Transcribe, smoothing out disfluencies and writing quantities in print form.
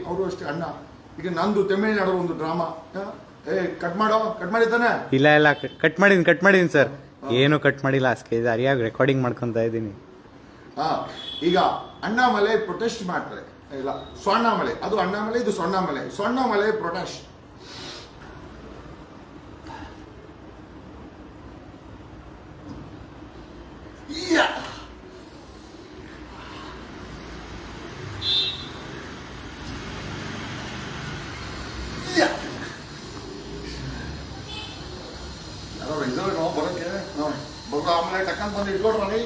ಅವರು ಅಷ್ಟೇ ಅಣ್ಣ. ಈಗ ನಂದು ತಮಿಳ್ನಾಡು ಒಂದು ಡ್ರಾಮಾ, ಕಟ್ ಮಾಡಿದ್ದಾನೆ. ಇಲ್ಲ ಕಟ್ ಮಾಡಿದೀನಿ ಸರ್. ಏನು ಕಟ್ ಮಾಡಿಲ್ಲ, ಸರಿಯಾಗಿ ರೆಕಾರ್ಡಿಂಗ್ ಮಾಡ್ಕೊತಾ ಇದ್ದೀನಿ. ಈಗ ಅಣ್ಣಾಮಲೈ ಪ್ರೊಟೆಸ್ಟ್ ಮಾಡ್ತಾರೆ, ಇಲ್ಲ ಸ್ವರ್ಣಾಮಲೈ, ಅದು ಅಣ್ಣಾಮಲೈ, ಇದು ಸ್ವರ್ಣಾಮಲೈ ಪ್ರೊಟೆಸ್ಟ್. ಯಾರೋ ಬರೋಕೆ ಆಮೇಲೆ ಟಕ್ಕಂತ ಬಂದು ಇಟ್ಕೊಡ್ರಿ.